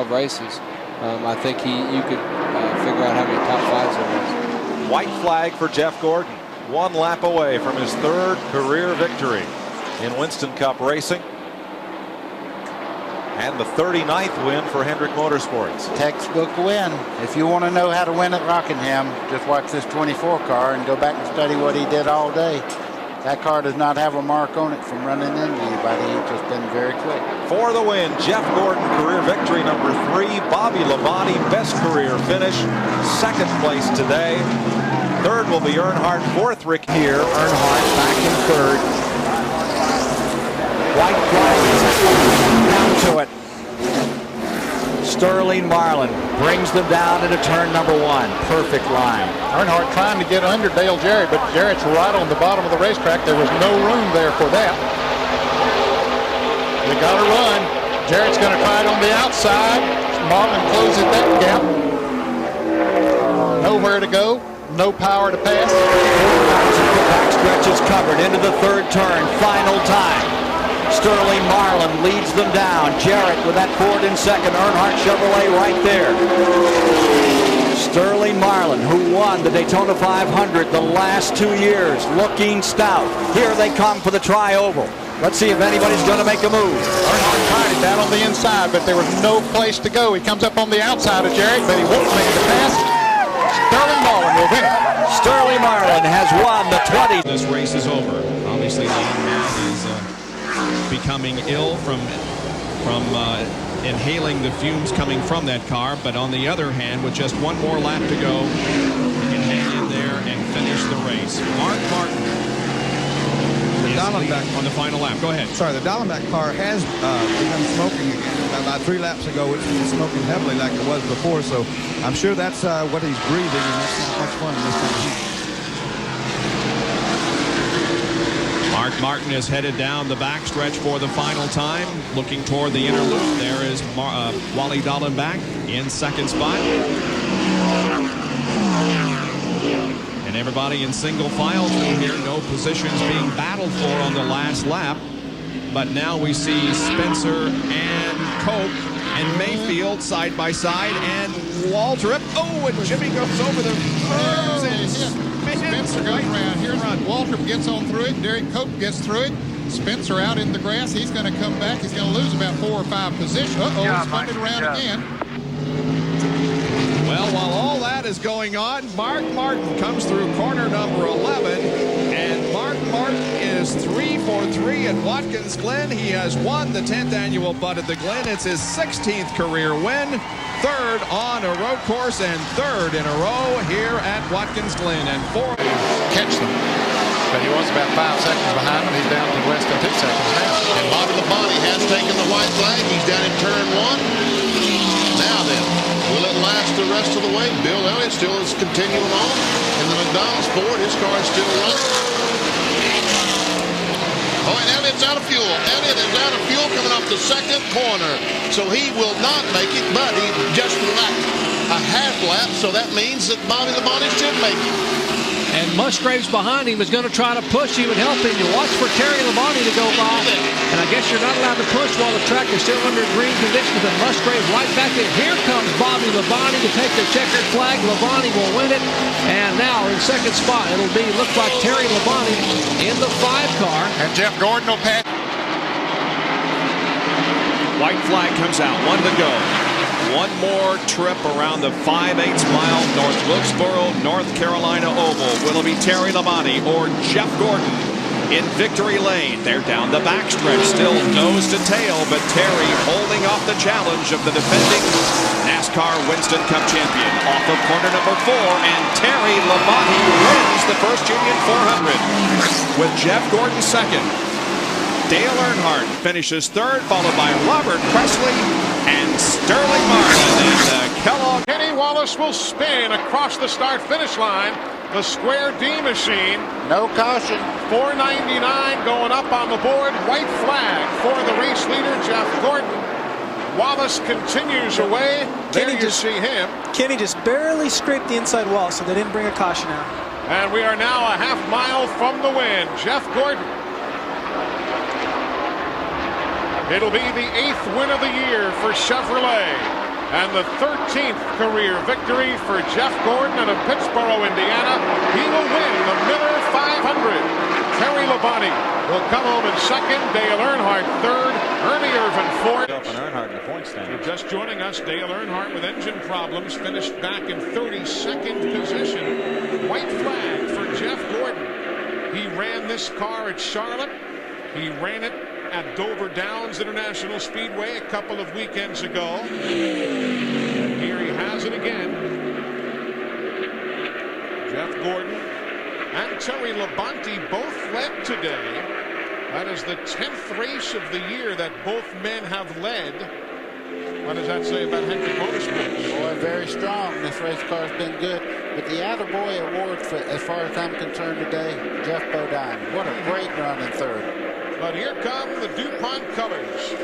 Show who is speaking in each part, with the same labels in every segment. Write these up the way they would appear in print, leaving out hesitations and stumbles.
Speaker 1: 12 races, I think you could figure out how many top fives there was.
Speaker 2: White flag for Jeff Gordon. 1 lap away from his 3rd career victory in Winston Cup racing. And the 39th win for Hendrick Motorsports.
Speaker 3: Textbook win. If you want to know how to win at Rockingham, just watch this 24 car and go back and study what he did all day. That car does not have a mark on it from running into anybody. It's just been very quick.
Speaker 2: For the win, Jeff Gordon, career victory number 3. Bobby Labonte, best career finish. 2nd place today. 3rd will be Earnhardt. 4th, Rick here.
Speaker 4: Earnhardt back in 3rd. White flag down to it. Sterling Marlin brings them down into turn number 1. Perfect line.
Speaker 5: Earnhardt trying to get under Dale Jarrett, but Jarrett's right on the bottom of the racetrack. There was no room there for that. They got to run. Jarrett's going to try it on the outside. Marlin closes that gap. Nowhere to go. No power to pass.
Speaker 4: The backstretch is covered into the 3rd turn. Final time. Sterling Marlin leads them down. Jarrett with that Ford in 2nd. Earnhardt Chevrolet right there. Sterling Marlin, who won the Daytona 500 the last 2 years, looking stout. Here they come for the tri-oval. Let's see if anybody's going to make a move.
Speaker 5: Earnhardt tried it down on the inside, but there was no place to go. He comes up on the outside of Jarrett, but he won't make the pass. Sterling Marlin will win it.
Speaker 4: Sterling Marlin has won the 20.
Speaker 6: This race is over. Obviously, the young man is becoming ill from inhaling the fumes coming from that car. But on the other hand, with just 1 more lap to go, he can hang in there and finish the race. Mark Martin is on the final lap. Go ahead.
Speaker 7: Sorry, the Dallenbach car has begun smoking again. About 3 laps ago, it's been smoking heavily like it was before. So I'm sure that's what he's breathing, and that's not much fun in this kind of heat.
Speaker 6: Mark Martin is headed down the backstretch for the final time, looking toward the inner loop. There is Wally Dallenbach in 2nd spot. And everybody in single file through here. No positions being battled for on the last lap. But now we see Spencer and Cope and Mayfield side by side, and Waltrip. Oh, and Jimmy goes over the curves, and
Speaker 5: Spencer goes around here. Waltrip gets on through it. Derek Cope gets through it. Spencer out in the grass. He's going to come back. He's going to lose about 4 or 5 positions. He's spun it around again.
Speaker 6: Well, while all that is going on, Mark Martin comes through corner number 11, and Mark Martin is 3 for 3 at Watkins Glen. He has won the 10th annual Bud at the Glen. It's his 16th career win, 3rd on a road course, and 3rd in a row here at Watkins Glen. And 4.
Speaker 5: Catch them. But he was about 5 seconds behind them. He's down to less than 2 seconds now.
Speaker 8: And Bobby Labonte has taken the white flag. He's down in turn 1. Now then, will it last the rest of the way? Bill Elliott still is continuing on. And the McDonald's Ford, his car is still running. Oh, and Elliott's out of fuel. Elliott is out of fuel coming off the 2nd corner. So he will not make it, but he just lapped a half lap. So that means that Bobby Labonte should make it.
Speaker 9: And Musgrave's behind him is going to try to push him and help him. You watch for Terry Labonte to go by. And I guess you're not allowed to push while the track is still under green conditions. And Musgrave right back in. Here comes Bobby Labonte to take the checkered flag. Labonte will win it. And now in 2nd spot, it'll be, looks like Terry Labonte in the 5 car.
Speaker 5: And Jeff Gordon will pass.
Speaker 6: White flag comes out. 1 to go. 1 more trip around the 5/8 mile North Wilkesboro, North Carolina Oval. Will it be Terry Labonte or Jeff Gordon in victory lane? They're down the backstretch, still nose to tail, but Terry holding off the challenge of the defending NASCAR Winston Cup champion. Off of corner number 4, and Terry Labonte wins the First Union 400 with Jeff Gordon 2nd. Dale Earnhardt finishes 3rd, followed by Robert Presley and Sterling Marlin. And Kellogg.
Speaker 10: Kenny Wallace will spin across the start-finish line. The Square D machine.
Speaker 3: No caution.
Speaker 10: 499 going up on the board. White flag for the race leader, Jeff Gordon. Wallace continues away. There you see him.
Speaker 11: Kenny just barely scraped the inside wall, so they didn't bring a caution out.
Speaker 10: And we are now a half mile from the win. Jeff Gordon. It'll be the 8th win of the year for Chevrolet. And the 13th career victory for Jeff Gordon out of Pittsboro, Indiana. He will win the Miller 500. Terry Labonte will come home in second. Dale Earnhardt third. Ernie Irvin fourth.
Speaker 2: Earnhardt in the point stand.
Speaker 10: You're just joining us. Dale Earnhardt with engine problems finished back in 32nd position. White flag for Jeff Gordon. He ran this car at Charlotte. He ran it at Dover Downs International Speedway a couple of weekends ago. And here he has it again. Jeff Gordon and Terry Labonte both led today. That is the 10th race of the year that both men have led. What does that say about Hendrick Motorsports?
Speaker 3: Boy, very strong. This race car's been good. But the Attaboy Award, for, as far as I'm concerned today, Jeff Bodine. What a great run in third.
Speaker 10: But here come the DuPont colors.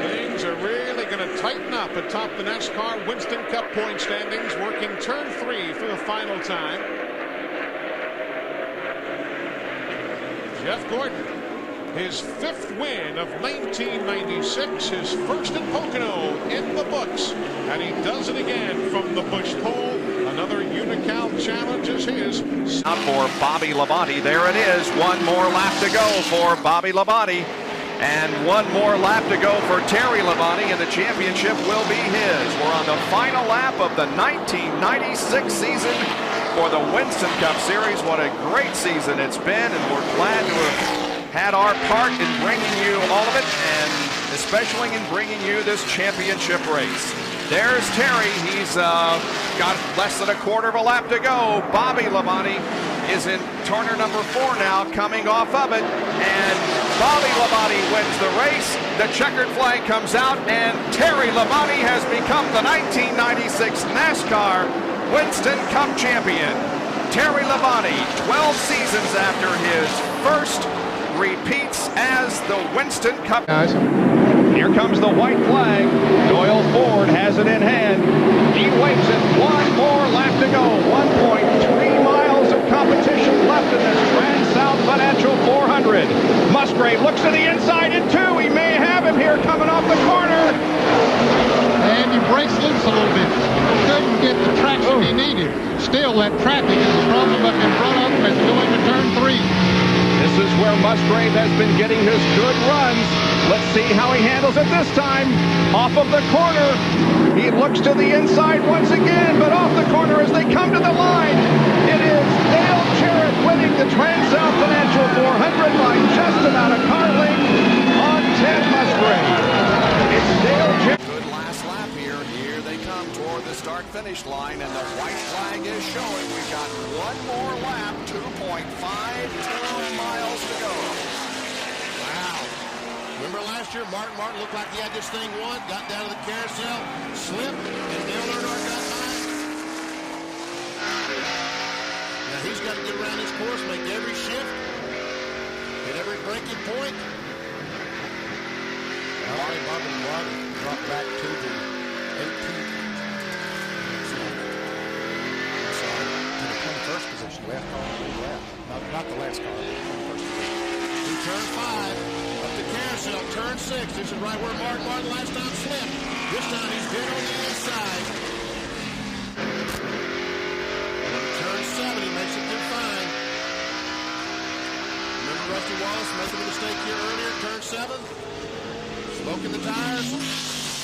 Speaker 10: Things are really going to tighten up atop the NASCAR Winston Cup point standings, working turn 3 for the final time. Jeff Gordon, his 5th win of 1996, his first at Pocono in the books, and he does it again from the Busch pole. Another Unical challenge is his.
Speaker 2: Out for Bobby Labonte. There it is. One more lap to go for Bobby Labonte. And one more lap to go for Terry Labonte, and the championship will be his. We're on the final lap of the 1996 season for the Winston Cup Series. What a great season it's been, and we're glad to have had our part in bringing you all of it, and especially in bringing you this championship race. There's Terry. He's got less than a quarter of a lap to go. Bobby Labonte is in turner number 4 now, coming off of it. And Bobby Labonte wins the race. The checkered flag comes out, and Terry Labonte has become the 1996 NASCAR Winston Cup champion. Terry Labonte, 12 seasons after his first, repeats as the Winston Cup. Here comes the white flag. Doyle Ford has it in hand. He waits it. One more lap to go. 1.3 miles of competition left in this Trans-South Financial 400. Musgrave looks to the inside in 2. He may have him here coming off the corner.
Speaker 5: And he breaks loose a little bit. Couldn't get the traction he needed. Still, that traffic is a problem up in front of him as going to turn 3.
Speaker 6: This is where Musgrave has been getting his good runs. Let's see how he handles it this time. Off of the corner. He looks to the inside once again, but off the corner as they come to the line. It is Dale Jarrett winning the Trans-South Financial 400 by just about a car length on Ted Musgrave. It's Dale Jarrett.
Speaker 4: Good last lap here. Here they come toward the start-finish line, and the white flag is showing. We've got one more lap, 2.52 miles to go.
Speaker 8: Wow. Remember last year, Martin looked like he had this thing won, got down to the carousel, slipped, and Dale Earnhardt got by. Now he's got to get around this course, make every shift, hit every breaking point.
Speaker 3: Bobby dropped back to the 18th. To the 21st position. Last car on the left. Not the last car, the 21st position.
Speaker 8: Through turn 5, up the carousel, turn 6. This is right where Martin last time slipped. This time he's dead on the inside. Turn 7, he makes it through fine. Remember Rusty Wallace making a mistake here earlier, turn 7? Smoking the tires.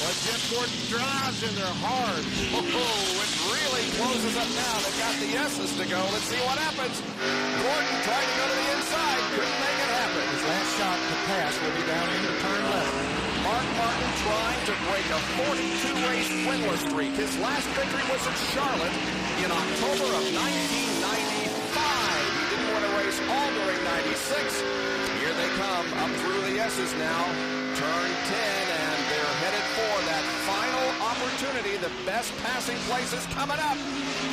Speaker 8: But Jeff Gordon drives in there hard.
Speaker 4: Oh, it really closes up now. They've got the S's to go. Let's see what happens. Gordon tried to go to the inside. Couldn't make it happen.
Speaker 3: His last shot to pass will be down into turn 11.
Speaker 4: Mark Martin trying to break a 42-race winless streak. His last victory was at Charlotte in October of 1995. He didn't win a race all during 96. Here they come up through the S's now. Turn 10, and they're headed for that final opportunity. The best passing place is coming up.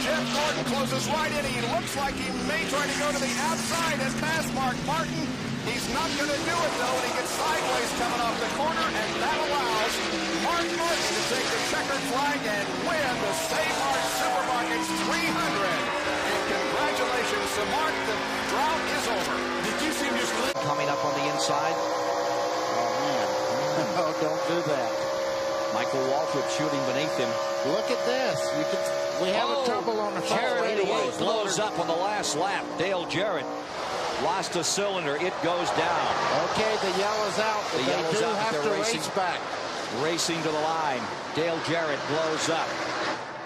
Speaker 4: Jeff Gordon closes right in. He looks like he may try to go to the outside and pass Mark Martin. He's not going to do it, though, and he gets sideways coming off the corner, and that allows Mark Martin to take the checkered flag and win the Save Mart Supermarkets 300. And congratulations to Mark. The drought is over.
Speaker 8: Did you see him just
Speaker 4: coming up on the inside?
Speaker 3: Oh, don't do that.
Speaker 12: for Waltrip shooting beneath him.
Speaker 3: Look at this. We have a trouble on the
Speaker 12: Jarrett blows up on the last lap. Dale Jarrett lost a cylinder. It goes down.
Speaker 3: Okay, the yellow's out, but they do have to race back.
Speaker 12: Racing to the line. Dale Jarrett blows up.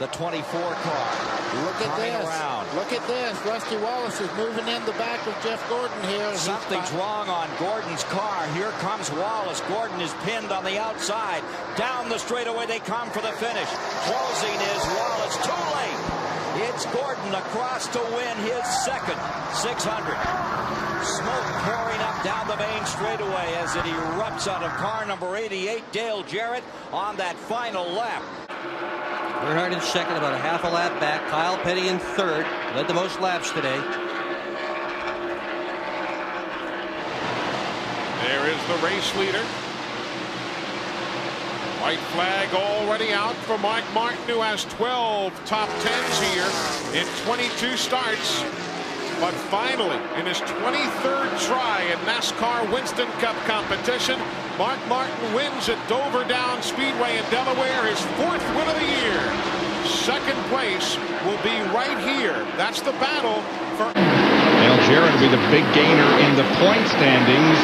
Speaker 12: The 24 car.
Speaker 3: Look at this.
Speaker 12: Around.
Speaker 3: Look at this. Rusty Wallace is moving in the back of Jeff Gordon here.
Speaker 12: Something's wrong on Gordon's car. Here comes Wallace. Gordon is pinned on the outside. Down the straightaway they come for the finish. Closing is Wallace. Too late. It's Gordon across to win his second 600. Smoke pouring up down the main straightaway as it erupts out of car number 88, Dale Jarrett, on that final lap.
Speaker 13: Earnhardt in second, about a half a lap back. Kyle Petty in third, led the most laps today.
Speaker 10: There is the race leader. White flag already out for Mark Martin, who has 12 top 10s here in 22 starts. But finally, in his 23rd try in NASCAR Winston Cup competition, Mark Martin wins at Dover Downs Speedway in Delaware, his 4th win of the year. Second place will be right here. That's the battle for...
Speaker 6: Dale Jarrett will be the big gainer in the point standings.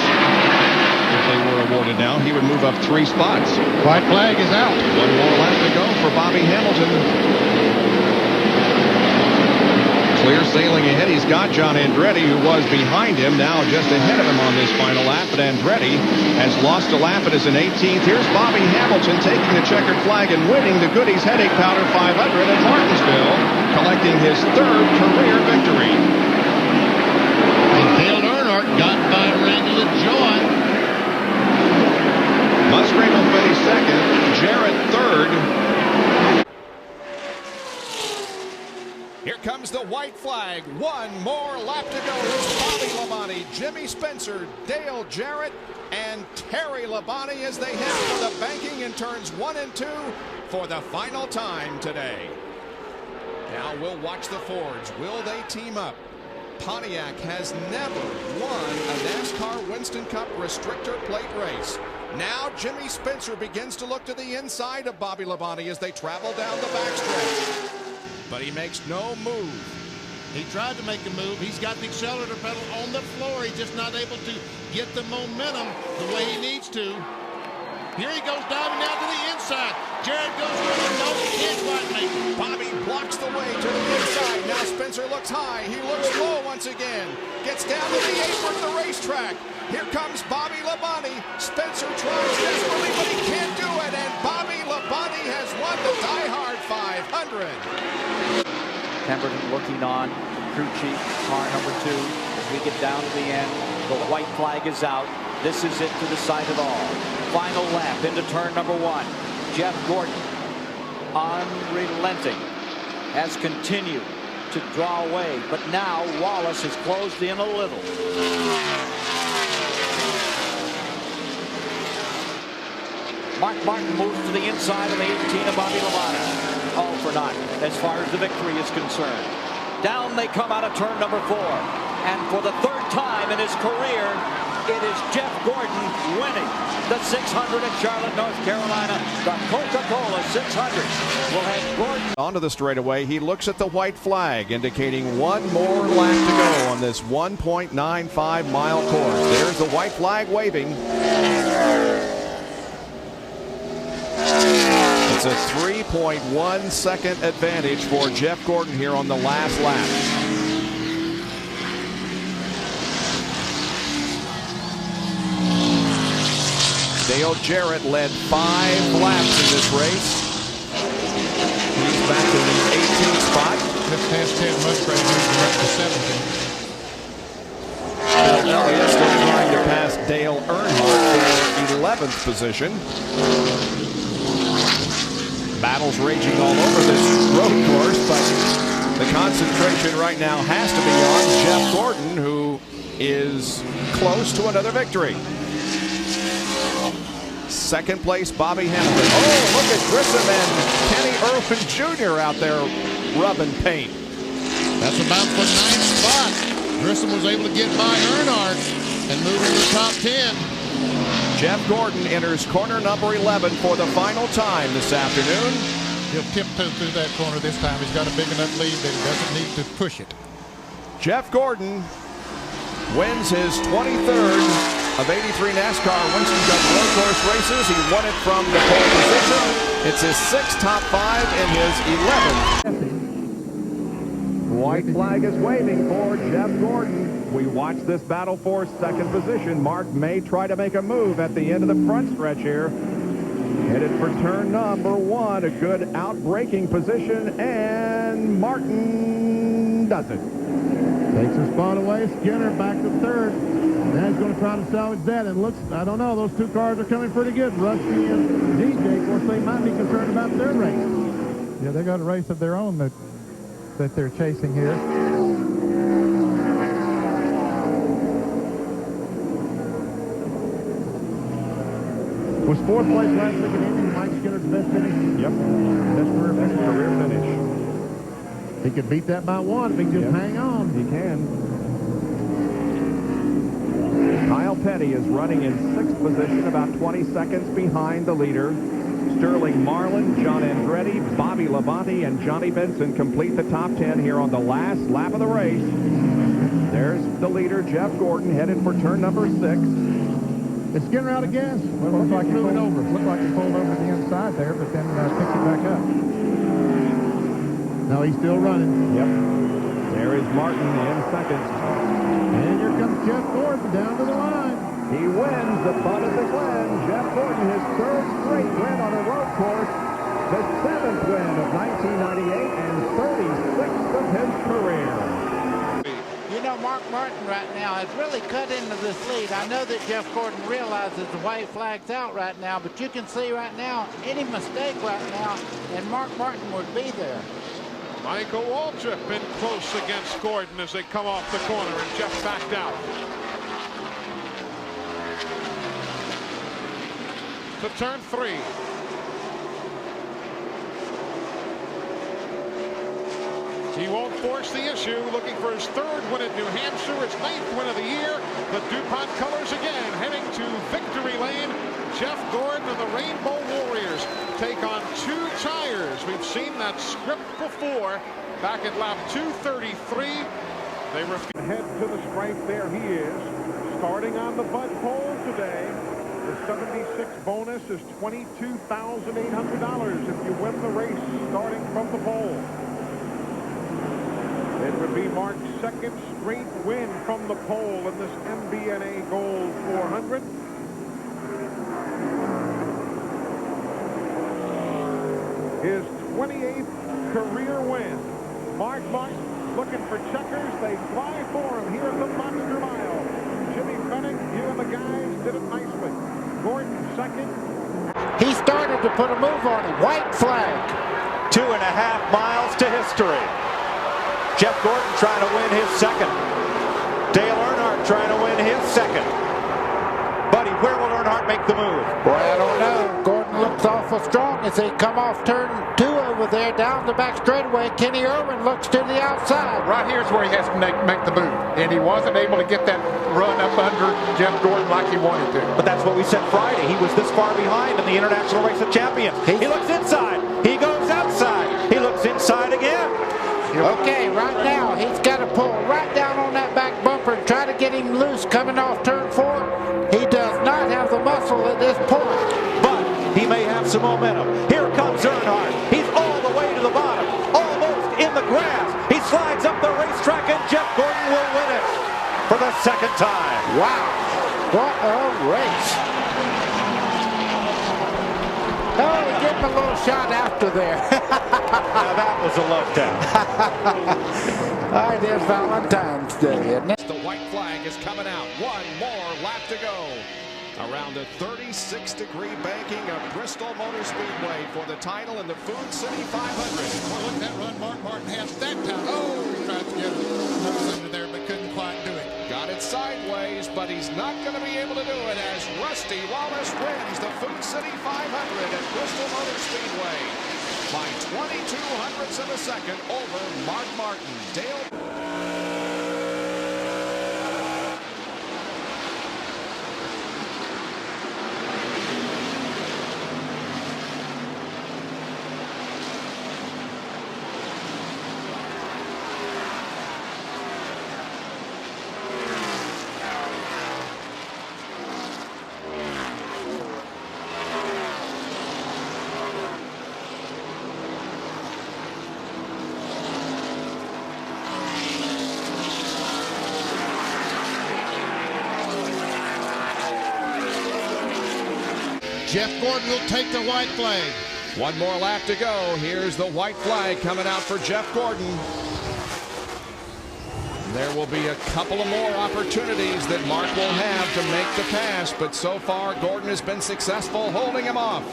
Speaker 6: If they were awarded now, he would move up 3 spots.
Speaker 5: White flag is out.
Speaker 6: One more lap to go for Bobby Hamilton. Clear sailing ahead. He's got John Andretti, who was behind him, now just ahead of him on this final lap. But Andretti has lost a lap. It is an 18th. Here's Bobby Hamilton taking the checkered flag and winning the Goodies Headache Powder 500 at Martinsville, collecting his 3rd career victory.
Speaker 8: And Dale Earnhardt got by Randy LaJoy.
Speaker 6: Musgrave will finish 2nd. Jarrett 3rd.
Speaker 4: Here comes the white flag. One more lap to go. It's Bobby Labonte, Jimmy Spencer, Dale Jarrett, and Terry Labonte as they head for the banking in turns 1 and 2 for the final time today. Now we'll watch the Fords. Will they team up? Pontiac has never won a NASCAR Winston Cup restrictor plate race. Now Jimmy Spencer begins to look to the inside of Bobby Labonte as they travel down the backstretch. But he makes no move.
Speaker 8: He tried to make a move. He's got the accelerator pedal on the floor. He's just not able to get the momentum the way he needs to. Here he goes diving down to the inside. Jarrett goes for the no, he can't quite make it.
Speaker 4: Bobby blocks the way to the inside. Now Spencer looks high. He looks low once again. Gets down to the apron of the racetrack. Here comes Bobby Labonte. Spencer tries desperately, but he can't do it. And Bobby Labonte has won the Die Hard 500.
Speaker 12: Pemberton looking on, crew chief, car number 2. As we get down to the end, the white flag is out. This is it to decide it all. Final lap into turn number 1. Jeff Gordon, unrelenting, has continued to draw away, but now Wallace has closed in a little. Mark Martin moves to the inside of the 18 of Bobby Labonte. All for naught as far as the victory is concerned. Down they come out of turn number 4. And for the 3rd time in his career, it is Jeff Gordon winning the 600 at Charlotte, North Carolina. The Coca-Cola 600 will have Gordon
Speaker 2: onto the straightaway. He looks at the white flag, indicating one more lap to go on this 1.95 mile course. There's the white flag waving. It's a 3.1 second advantage for Jeff Gordon here on the last lap. Dale Jarrett led 5 laps in this race. He's back in the 18th spot.
Speaker 5: Just past Ted Musgrave, moving up to 17th.
Speaker 2: Bill Elliott still trying to pass Dale Earnhardt for 11th position. Battles raging all over this road course, but the concentration right now has to be on Jeff Gordon, who is close to another victory. Second place, Bobby Hamilton. Oh, look at Grissom and Kenny Irwin Jr. out there rubbing paint.
Speaker 8: That's about for 9th spot. Grissom was able to get by Earnhardt and move into the top 10.
Speaker 2: Jeff Gordon enters corner number 11 for the final time this afternoon.
Speaker 5: He'll tiptoe through that corner this time. He's got a big enough lead that he doesn't need to push it.
Speaker 2: Jeff Gordon wins his 23rd of 83 NASCAR Winston Cup road course races. He won it from the pole position. It's his 6th top 5 and his 11th.
Speaker 14: White flag is waving for Jeff Gordon. We watch this battle for second position. Mark may try to make a move at the end of the front stretch here. Headed for turn number 1. A good out-braking position, and Martin does it.
Speaker 15: Takes a spot away. Skinner back to third. Now he's going to try to salvage that. And looks, I don't know, those two cars are coming pretty good. Rusty and DJ, of course, they might be concerned about their race.
Speaker 5: Yeah, they got a race of their own that they're chasing here.
Speaker 15: Was fourth place last week in Indy Mike Skinner's best finish?
Speaker 14: Yep.
Speaker 15: Best
Speaker 14: career finish.
Speaker 15: He could beat that by 1 if he just hang on.
Speaker 14: He can. Kyle Petty is running in 6th position, about 20 seconds behind the leader. Sterling Marlin, John Andretti, Bobby Labonte, and Johnny Benson complete the top 10 here on the last lap of the race. There's the leader, Jeff Gordon, headed for turn number 6.
Speaker 15: Is Skinner out of gas?
Speaker 5: Well, looks like he pulled over. Looked like he pulled over to the inside there, but then picked it back up.
Speaker 15: No, he's still running.
Speaker 14: Yep. There is Martin in second.
Speaker 15: And here comes Jeff Gordon down to the line.
Speaker 14: He wins the Bud of the Glen. Jeff Gordon, his 3rd straight win on a road course. The 7th win of 1998 and 36th of his career.
Speaker 16: You know, Mark Martin right now has really cut into this lead. I know that Jeff Gordon realizes the white flag's out right now, but you can see right now, any mistake right now, and Mark Martin would be there.
Speaker 10: Michael Waltrip been close against Gordon as they come off the corner, and Jeff backed out. To turn 3. He won't force the issue, looking for his 3rd win at New Hampshire, his 9th win of the year. The DuPont colors again, heading to victory lane. Jeff Gordon and the Rainbow Warriors take on 2 tires. We've seen that script before, back at lap 233. They
Speaker 14: head to the stripe. There he is, starting on the Bud pole today. The 76 bonus is $22,800 if you win the race starting from the pole. It would be Mark's 2nd straight win from the pole in this MBNA Gold 400. His 28th career win. Mark Martin looking for checkers. They fly for him here at the Monster Mile. Jimmy Bennett, you and the guys did it nicely. Gordon 2nd.
Speaker 16: He started to put a move on him. White flag.
Speaker 12: 2.5 miles to history. Jeff Gordon trying to win his 2nd. Dale Earnhardt trying to win his 2nd. Buddy, where will Earnhardt make the move?
Speaker 16: Boy, I don't know. Gordon looks awful strong as they come off turn 2 over there down the back straightaway. Kenny Irwin looks to the outside.
Speaker 5: Right here's where he has to make the move. And he wasn't able to get that run up under Jeff Gordon like he wanted to.
Speaker 12: But that's what we said Friday. He was this far behind in the International Race of Champions. He looks inside. He goes outside. He looks inside again.
Speaker 16: Okay, right now he's got to pull right down on that back bumper and try to get him loose coming off turn 4. He does not have the muscle at this point.
Speaker 12: But he may have some momentum. Here comes Earnhardt. He's all the way to the bottom, almost in the grass. He slides up the racetrack, and Jeff Gordon will win it for the 2nd time.
Speaker 16: Wow, what a race. Oh, he gave him a little shot after there.
Speaker 12: Now that was a love tap.
Speaker 16: It is Valentine's Day, isn't it?
Speaker 4: The white flag is coming out. 1 more lap to go. Around the 36-degree banking of Bristol Motor Speedway for the title in the Food City 500.
Speaker 5: Well, look at that run Mark Martin has that time. Oh, he tried to get nose under there, but couldn't quite do it.
Speaker 4: Got it sideways, but he's not going to be able to do it as Rusty Wallace wins the Food City 500 at Bristol Motor Speedway by 0.22 of a second over Mark Martin. Dale.
Speaker 8: Jeff Gordon will take the white flag.
Speaker 2: One more lap to go. Here's the white flag coming out for Jeff Gordon. There will be a couple of more opportunities that Mark will have to make the pass, but so far Gordon has been successful holding him off.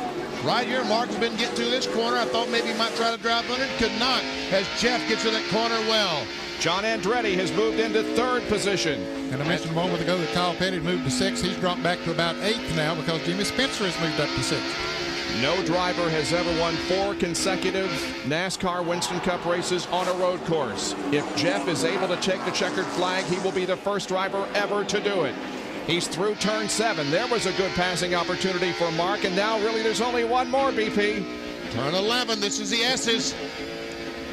Speaker 8: Right here, Mark's been getting to this corner. I thought maybe he might try to drive under it. Could not, as Jeff gets to that corner well.
Speaker 2: John Andretti has moved into third position.
Speaker 5: And I mentioned a moment ago that Kyle Petty moved to 6th. He's dropped back to about 8th now because Jimmy Spencer has moved up to 6th.
Speaker 2: No driver has ever won 4 consecutive NASCAR Winston Cup races on a road course. If Jeff is able to take the checkered flag, he will be the first driver ever to do it. He's through turn 7. There was a good passing opportunity for Mark, and now really there's only one more, BP.
Speaker 8: Turn 11, this is the S's.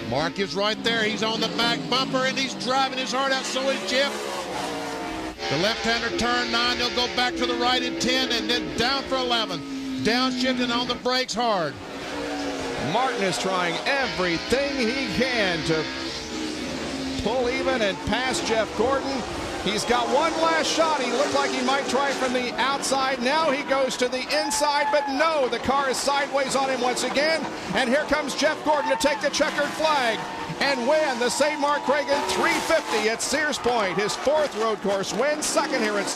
Speaker 8: Mark is right there. He's on the back bumper, and he's driving his heart out. So is Jeff. The left-hander turn 9. They'll go back to the right in 10, and then down for 11. Downshifting on the brakes hard.
Speaker 2: Martin is trying everything he can to pull even and pass Jeff Gordon. He's got one last shot. He looked like he might try from the outside. Now he goes to the inside, but no, the car is sideways on him once again. And here comes Jeff Gordon to take the checkered flag and win the St. Mark Reagan 350 at Sears Point. His 4th road course win, 2nd here at